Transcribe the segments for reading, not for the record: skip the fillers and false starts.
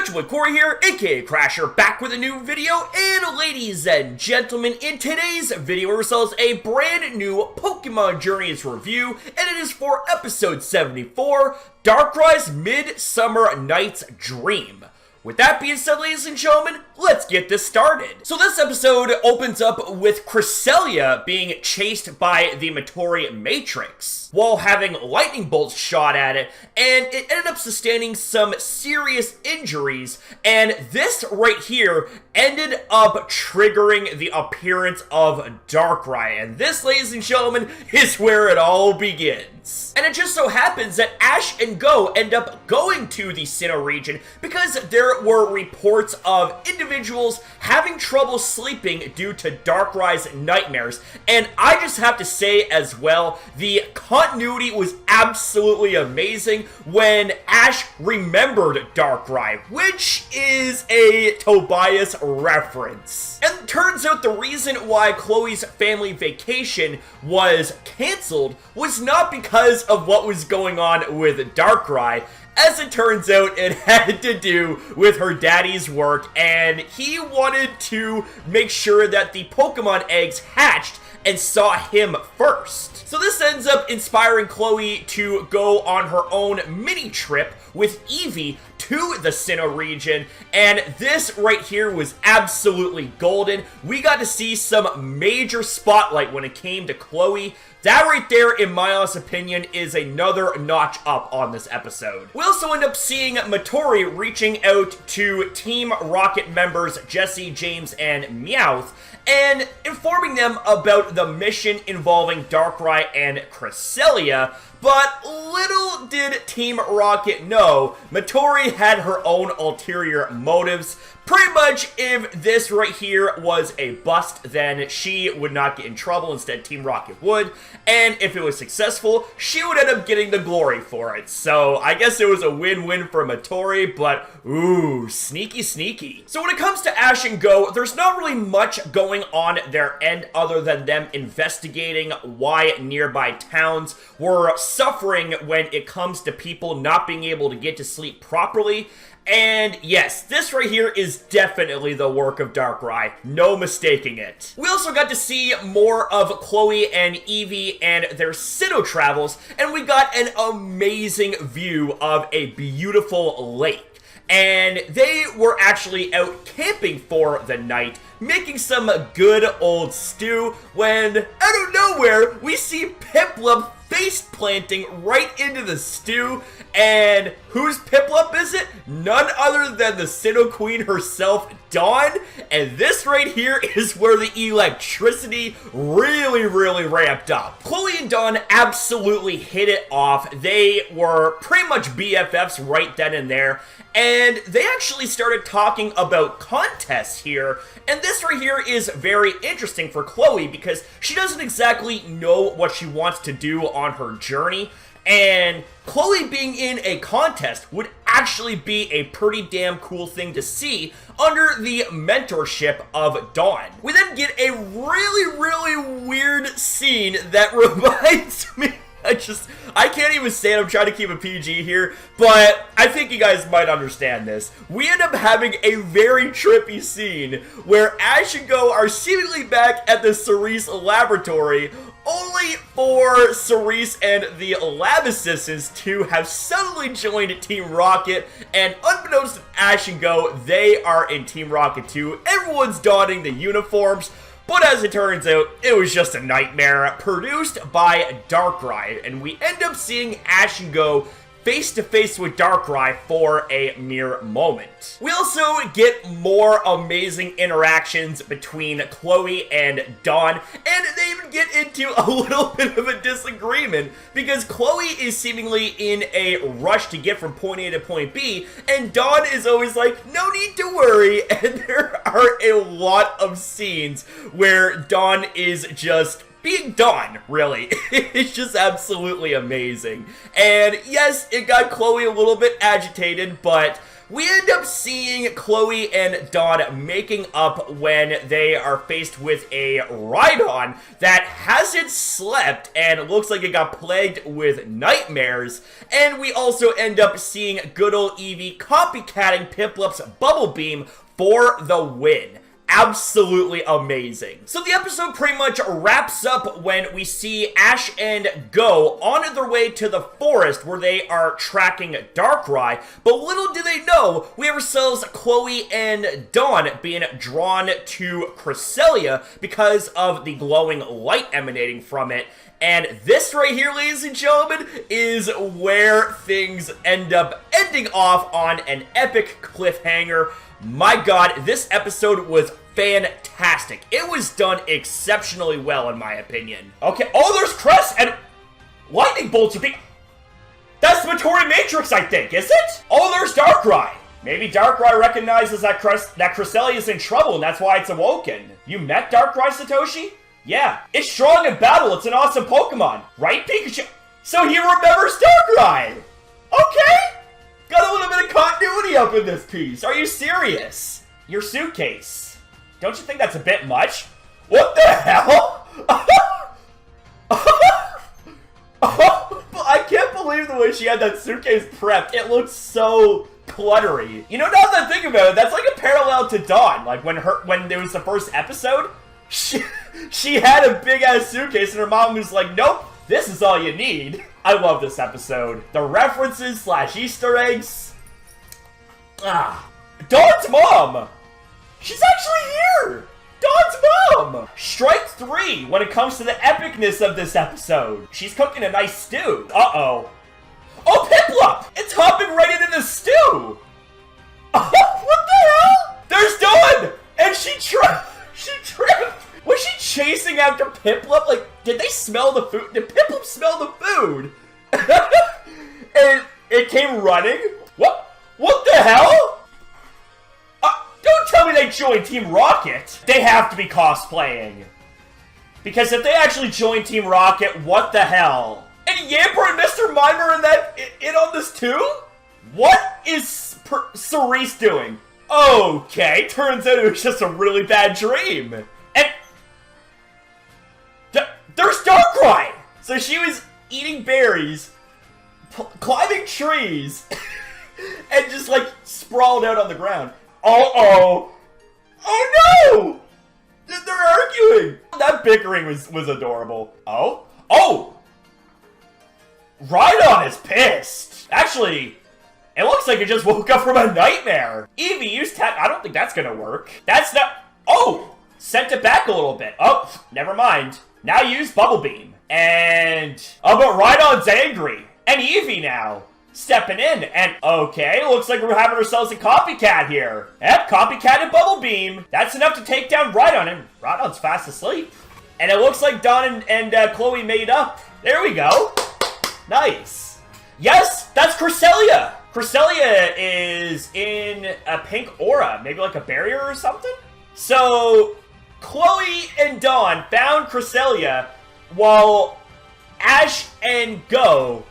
Gentleman Corey here, aka Crasher, back with a new video, and ladies and gentlemen, in today's video it results a brand new Pokemon Journeys review, and it is for episode 74, Darkrai's Midsummer Night's Dream. With that being said, ladies and gentlemen, let's get this started. So this episode opens up with Cresselia being chased by the Matori Matrix while having lightning bolts shot at it, and it ended up sustaining some serious injuries, and this right here ended up triggering the appearance of Darkrai, and this, ladies and gentlemen, is where it all begins. And it just so happens that Ash and Go end up going to the Sinnoh region because there were reports of individuals having trouble sleeping due to Darkrai's nightmares, and I just have to say as well, the continuity was absolutely amazing when Ash remembered Darkrai, which is a Tobias reference. And it turns out the reason why Chloe's family vacation was cancelled was not because of what was going on with Darkrai. As it turns out, it had to do with her daddy's work, and he wanted to make sure that the Pokemon eggs hatched and saw him first. So this ends up inspiring Chloe to go on her own mini trip with Eevee to the Sinnoh region, and this right here was absolutely golden. We got to see some major spotlight when it came to Chloe. That right there, in my honest opinion, is another notch up on this episode. We also end up seeing Matori reaching out to Team Rocket members Jesse, James, and Meowth, and informing them about the mission involving Darkrai and Cresselia. But little did Team Rocket know, Matori had her own ulterior motives. Pretty much, if this right here was a bust, then she would not get in trouble, instead Team Rocket would. And if it was successful, she would end up getting the glory for it. So I guess it was a win-win for Matori, but ooh, sneaky sneaky. So when it comes to Ash and Go, there's not really much going on their end other than them investigating why nearby towns were suffering when it comes to people not being able to get to sleep properly. And yes, this right here is definitely the work of Darkrai, no mistaking it. We also got to see more of Chloe and Eevee and their Sinnoh travels, and we got an amazing view of a beautiful lake. And they were actually out camping for the night, making some good old stew, when out of nowhere we see Piplup face planting right into the stew. And whose Piplup is it? None other than the Sinnoh Queen herself, Dawn. And this right here is where the electricity really ramped up. Chloe and Dawn absolutely hit it off. They were pretty much BFFs right then and there. And they actually started talking about contests here. And this right here is very interesting for Chloe because she doesn't exactly know what she wants to do on her journey. And Chloe being in a contest would actually be a pretty damn cool thing to see under the mentorship of Dawn. We then get a really weird scene that reminds me, I can't even say it, I'm trying to keep a PG here, but I think you guys might understand this. We end up having a very trippy scene where Ash and Go are seemingly back at the Cerise laboratory, only for Cerise and the lab assistants to have suddenly joined Team Rocket, and unbeknownst to Ash and Go, they are in Team Rocket too. Everyone's donning the uniforms. But as it turns out, it was just a nightmare produced by Darkrai, and we end up seeing Ash and Go face to face with Darkrai for a mere moment. We also get more amazing interactions between Chloe and Dawn, and they even get into a little bit of a disagreement because Chloe is seemingly in a rush to get from point A to point B, and Dawn is always like, no need to worry, and there are a lot of scenes where Dawn is just being Dawn, really. It's just absolutely amazing. And yes, it got Chloe a little bit agitated, but we end up seeing Chloe and Dawn making up when they are faced with a Rhydon that hasn't slept and looks like it got plagued with nightmares. And we also end up seeing good old Eevee copycatting Piplup's Bubble Beam for the win. Absolutely amazing. So the episode pretty much wraps up when we see Ash and Go on their way to the forest where they are tracking Darkrai, but little do they know, we have ourselves Chloe and Dawn being drawn to Cresselia because of the glowing light emanating from it. And this right here, ladies and gentlemen, is where things end up ending off on an epic cliffhanger. My god, this episode was fantastic. It was done exceptionally well, in my opinion. Okay, oh, there's Cress, and lightning bolts are being... That's the Matori Matrix, I think, is it? Oh, there's Darkrai. Maybe Darkrai recognizes that Cresselia is in trouble, and that's why it's awoken. You met Darkrai, Satoshi? Yeah. It's strong in battle. It's an awesome Pokemon. Right, Pikachu? So he remembers Darkrai. Okay. Got a little bit of continuity up in this piece. Are you serious? Your suitcase. Don't you think that's a bit much? What the hell? I can't believe the way she had that suitcase prepped. It looks so cluttery. You know, now that I think about it, that's like a parallel to Dawn. Like when there was the first episode, she had a big ass suitcase and her mom was like, nope, this is all you need. I love this episode. The references / Easter eggs. Dawn's mom! She's actually here! Dawn's mom! Strike 3 when it comes to the epicness of this episode. She's cooking a nice stew. Uh-oh. Oh, Piplup! It's hopping right into the stew! What the hell? There's Dawn! And she tripped! Was she chasing after Piplup? Like, did they smell the food? Did Piplup smell the food? And it came running? What the hell? Don't tell me they joined Team Rocket. They have to be cosplaying. Because if they actually joined Team Rocket, what the hell? And Yamper and Mr. Mimer in on this too? What is Cerise doing? Okay, turns out it was just a really bad dream. And there's Darkrai! So she was eating berries, climbing trees, and just like sprawled out on the ground. Uh-oh! Oh no! They're arguing! That bickering was adorable. Oh? Oh! Rhydon is pissed! Actually, it looks like it just woke up from a nightmare. Eevee used tech. I don't think that's gonna work. That's not... Oh! Sent it back a little bit. Oh, never mind. Now use Bubble Beam. And... Oh, but Rhydon's angry. And Eevee now. Stepping in, and okay, looks like we're having ourselves a copycat here. Yep, copycat and Bubble Beam. That's enough to take down Rhydon, and Rhydon's fast asleep. And it looks like Dawn and Chloe made up. There we go. Nice. Yes, that's Cresselia. Cresselia is in a pink aura, maybe like a barrier or something? So, Chloe and Dawn found Cresselia while Ash and Go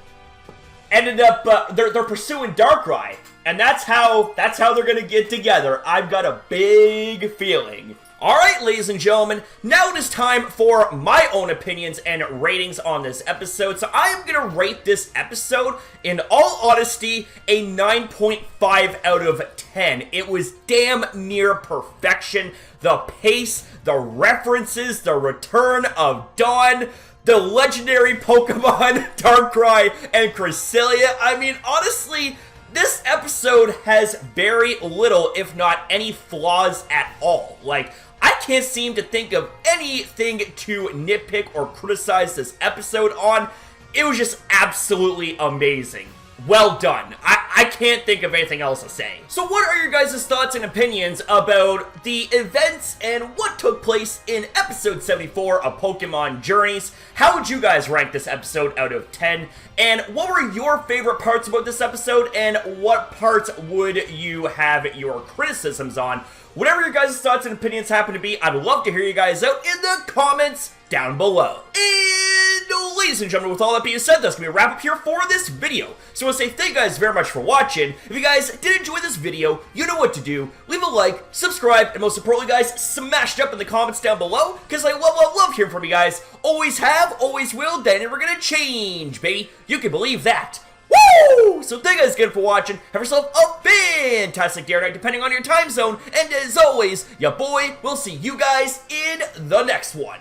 ended up, they're pursuing Darkrai, and that's how they're gonna get together. I've got a big feeling. Alright, ladies and gentlemen, now it is time for my own opinions and ratings on this episode. So I am gonna rate this episode, in all honesty, a 9.5 out of 10. It was damn near perfection. The pace, the references, the return of Dawn, the legendary Pokemon, Darkrai and Cresselia. I mean, honestly, this episode has very little, if not any flaws at all. Like, I can't seem to think of anything to nitpick or criticize this episode on. It was just absolutely amazing. Well done. I can't think of anything else to say. So what are your guys' thoughts and opinions about the events and what took place in episode 74 of Pokemon Journeys? How would you guys rank this episode out of 10? And what were your favorite parts about this episode, and what parts would you have your criticisms on? Whatever your guys' thoughts and opinions happen to be, I'd love to hear you guys out in the comments down below. And ladies ladies and gentlemen, with all that being said, that's going to be a wrap up here for this video. So I want to say thank you guys very much for watching. If you guys did enjoy this video, you know what to do. Leave a like, subscribe, and most importantly, guys, smash it up in the comments down below, because I love hearing from you guys. Always have, always will, then never gonna change, baby. You can believe that. Woo! So thank you guys again for watching. Have yourself a fantastic day or night, depending on your time zone. And as always, ya boy, we'll see you guys in the next one.